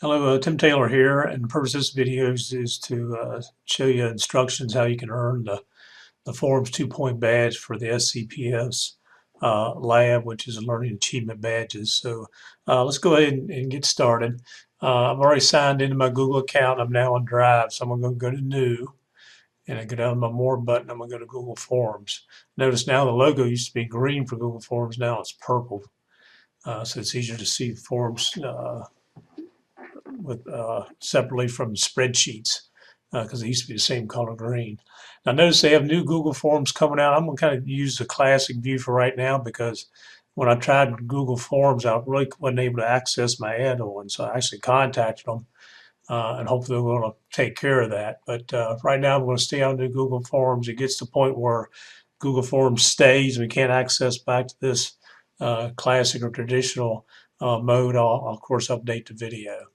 Hello, Tim Taylor here, and the purpose of this video is to show you instructions how you can earn the Forms 2-point badge for the SCPS lab, which is Learning Achievement Badges. So let's go ahead and get started. I've already signed into my Google account. I'm now on Drive, so I'm going to go to New, and I go down to my More button. I'm going to go to Google Forms. Notice now the logo used to be green for Google Forms. Now it's purple, so it's easier to see Forms with separately from spreadsheets because they used to be the same color green. Now notice they have new Google Forms coming out. I'm going to kind of use the classic view for right now because when I tried Google Forms, I really wasn't able to access my add-on. So I actually contacted them and hopefully they're going to take care of that. But right now I'm going to stay on the Google Forms. It gets to the point where Google Forms stays and we can't access back to this classic or traditional mode. I'll of course update the video.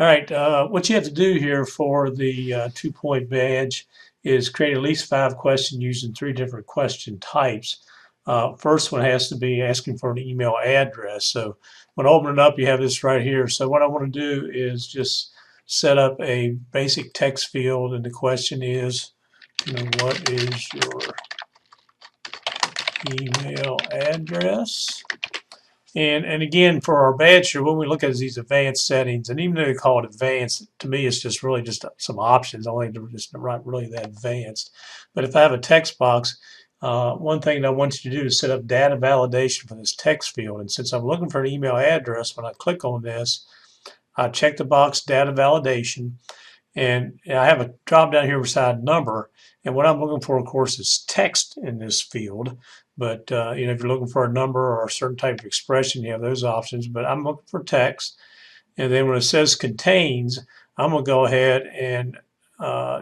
All right, what you have to do here for the 2-point badge is create at least 5 questions using 3 different question types. First one has to be asking for an email address. So when I open it up, you have this right here. So what I want to do is just set up a basic text field, and the question is, what is your email address? And again, for our badge here, when we look at these advanced settings, and even though they call it advanced, to me it's just really just some options, only just not really that advanced. But if I have a text box, one thing that I want you to do is set up data validation for this text field. And since I'm looking for an email address, when I click on this, I check the box data validation, and I have a drop down here beside number. And what I'm looking for, of course, is text in this field. But if you're looking for a number or a certain type of expression, you have those options. But I'm looking for text. And then when it says contains, I'm going to go ahead and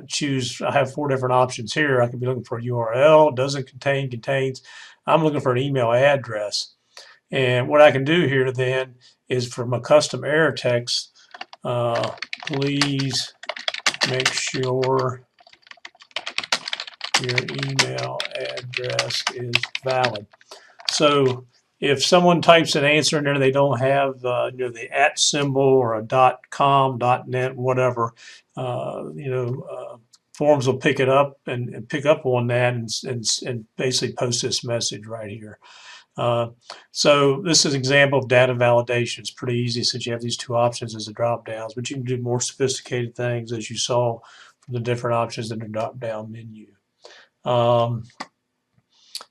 choose. I have 4 different options here. I could be looking for a URL, doesn't contain, contains. I'm looking for an email address. And what I can do here then is from a custom error text, please make sure your email address is valid. So if someone types an answer in there, they don't have the @ symbol or a .com, .net, whatever, Forms will pick it up and pick up on that and basically post this message right here. So this is an example of data validation. It's pretty easy since you have these 2 options as the drop downs, but you can do more sophisticated things as you saw from the different options in the drop down menu. And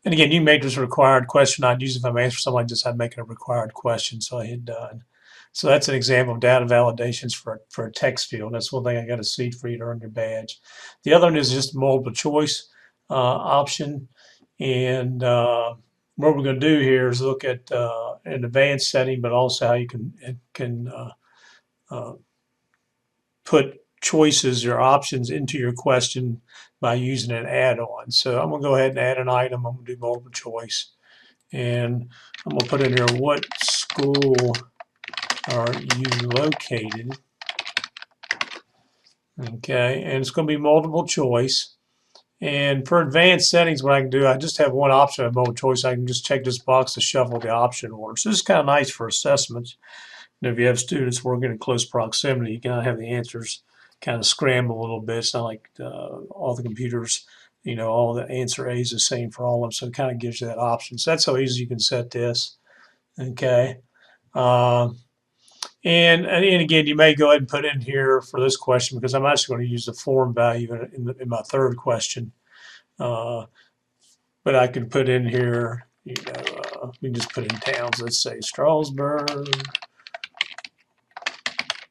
again, you make this a required question. I'd use it if I'm answering something like this, I'd make it a required question. So I hit done. So that's an example of data validations for a text field. That's one thing I got to see for you to earn your badge. The other one is just multiple choice option. And what we're going to do here is look at an advanced setting, but also how you can put choices or options into your question by using an add-on. So I'm going to go ahead and add an item. I'm going to do multiple choice. And I'm going to put in here, what school are you located? Okay, and it's going to be multiple choice. And for advanced settings, what I can do, I just have one option of multiple choice. I can just check this box to shuffle the option order. So this is kind of nice for assessments. And if you have students working in close proximity, you can have the answers kind of scramble a little bit. It's not like all the computers, all the answer A is the same for all of them. So it kind of gives you that option. So that's how easy you can set this. Okay. And again, you may go ahead and put in here for this question, because I'm actually going to use the form value in my 3rd question. But I can put in here, we can just put in towns. Let's say Strasbourg,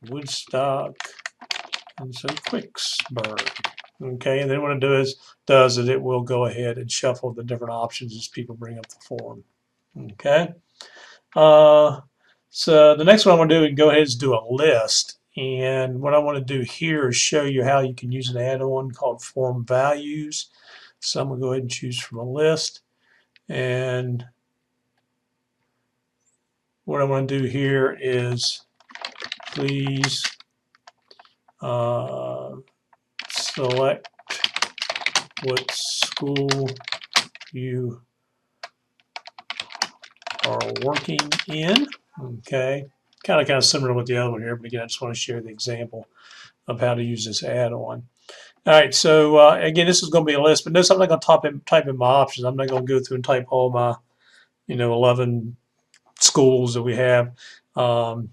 Woodstock, and so Quicksburg. Okay, and then what it does is it will go ahead and shuffle the different options as people bring up the form. Okay. So the next one I want to do is go ahead and do a list. And what I want to do here is show you how you can use an add-on called Form Values. So I'm going to go ahead and choose from a list. And what I want to do here is please select what school you are working in. Okay, kind of similar with the other one here, but again, I just want to share the example of how to use this add-on. All right, so again, this is going to be a list, but notice I'm not going to type in my options. I'm not going to go through and type all my, 11 schools that we have. Um,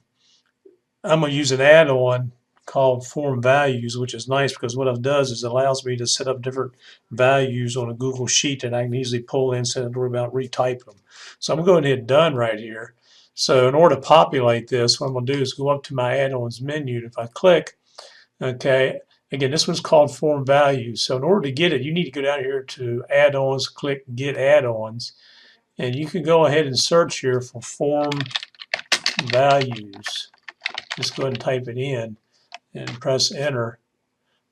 I'm going to use an add-on called Form Values, which is nice because what it does is it allows me to set up different values on a Google Sheet that I can easily pull in instead of worry about retyping them. So I'm going to hit Done right here. So in order to populate this, what I'm going to do is go up to my add-ons menu. If I click, okay, again, this one's called Form Values. So in order to get it, you need to go down here to Add-ons, click Get Add-ons, and you can go ahead and search here for Form Values. Just go ahead and type it in and press enter.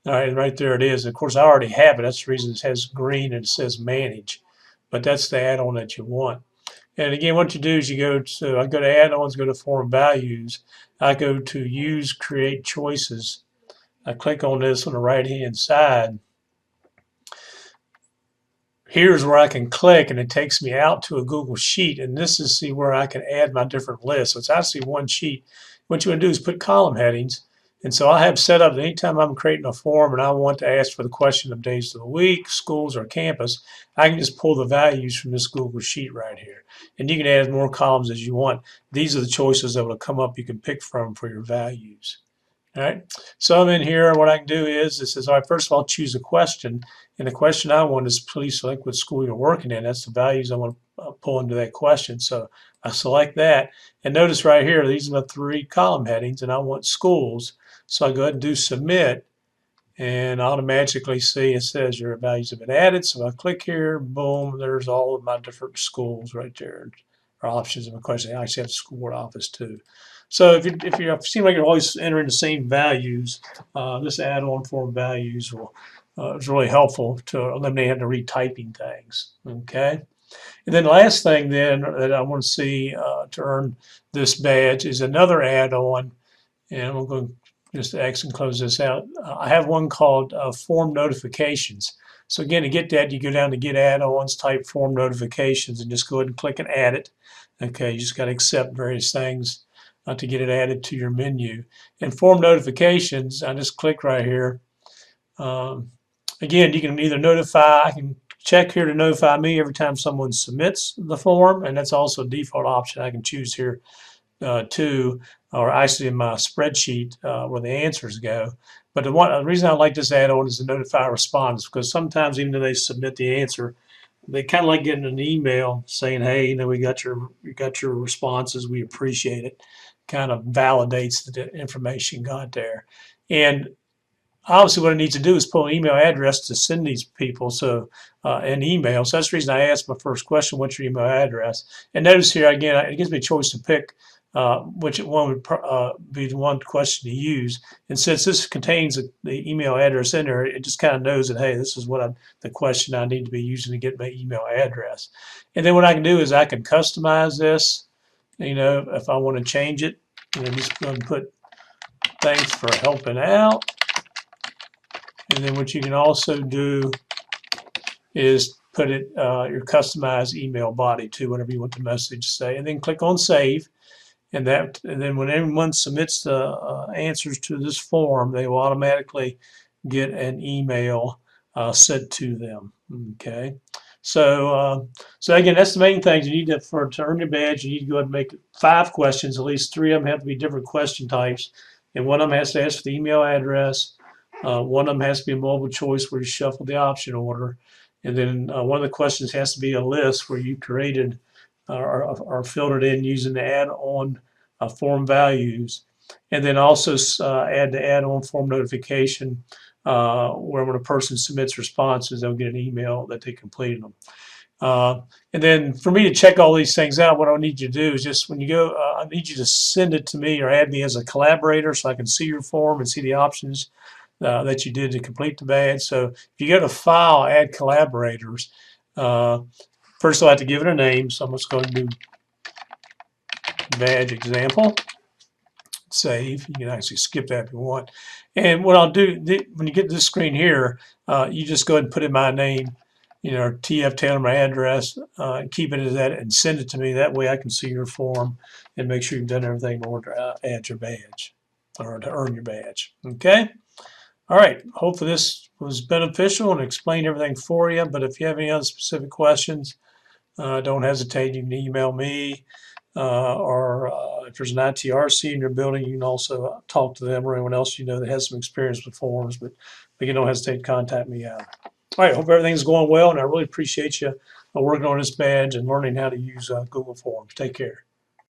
All right, and right there it is. Of course, I already have it. That's the reason it has green and it says manage. But that's the add-on that you want. And again, what you do is I go to add-ons, go to form values. I go to use create choices. I click on this on the right-hand side. Here's where I can click and it takes me out to a Google Sheet, and this is where I can add my different lists. So it's actually one sheet. What you want to do is put column headings, and so I have set up that anytime I'm creating a form and I want to ask for the question of days of the week, schools, or campus, I can just pull the values from this Google Sheet right here. And you can add more columns as you want. These are the choices that will come up you can pick from for your values. All right, so I'm in here. What I can do is, it says, all right, first of all, choose a question. And the question I want is please select what school you're working in. That's the values I want to pull into that question. So I select that. And notice right here, these are the 3 column headings, and I want schools. So I go ahead and do submit. And automatically see it says your values have been added. So I click here, boom, there's all of my different schools right there, or options of a question. I actually have the school board office too. So if you seem like you're always entering the same values, this add-on form values is really helpful to eliminate having to retyping things. Okay. And then the last thing then that I want to see to earn this badge is another add-on, and we're going to just X and close this out. I have one called form notifications. So again, to get that, you go down to get add-ons, type form notifications, and just go ahead and click and add it. Okay, you just got to accept various things to get it added to your menu. And form notifications, I just click right here. Again, you can either I can check here to notify me every time someone submits the form, and that's also a default option I can choose here too, or actually in my spreadsheet where the answers go. But the reason I like this add-on is to notify respondents, because sometimes even though they submit the answer, they kind of like getting an email saying, hey, we got your responses, we appreciate it. Kind of validates the information got there. And obviously what it needs to do is pull an email address to send these people an email. So that's the reason I asked my first question, what's your email address? And notice here, again, it gives me a choice to pick which one would be the one question to use. And since this contains the email address in there, it just kind of knows that, hey, this is the question I need to be using to get my email address. And then what I can do is I can customize this, if I want to change it. Just go and put thanks for helping out. And then what you can also do is put it your customized email body to whatever you want the message to say, and then click on save. And then when everyone submits the answers to this form, they will automatically get an email sent to them. Okay. So again, that's the main things you need to earn your badge. You need to go ahead and make 5 questions. At least 3 of them have to be different question types, and one of them has to ask for the email address. One of them has to be a multiple choice where you shuffle the option order, and then one of the questions has to be a list where you created or filtered in using the add-on form values, and then also add the add-on form notification where when a person submits responses, they'll get an email that they completed them. And then for me to check all these things out, what I need you to do is just when you go, I need you to send it to me or add me as a collaborator so I can see your form and see the options that you did to complete the badge. So if you go to File, Add Collaborators, first I'll have to give it a name. So I'm just going to do badge example. Save. You can actually skip that if you want. And what I'll do when you get to this screen here, you just go ahead and put in my name, TF Taylor, my address, keep it as that and send it to me. That way I can see your form and make sure you've done everything in order to add your badge or to earn your badge. Okay? All right. Hopefully this was beneficial and explained everything for you. But if you have any other specific questions, don't hesitate. You can email me or if there's an ITRC in your building, you can also talk to them or anyone else that has some experience with forms. But you don't hesitate to contact me out. All right, hope everything's going well, and I really appreciate you working on this badge and learning how to use Google Forms. Take care.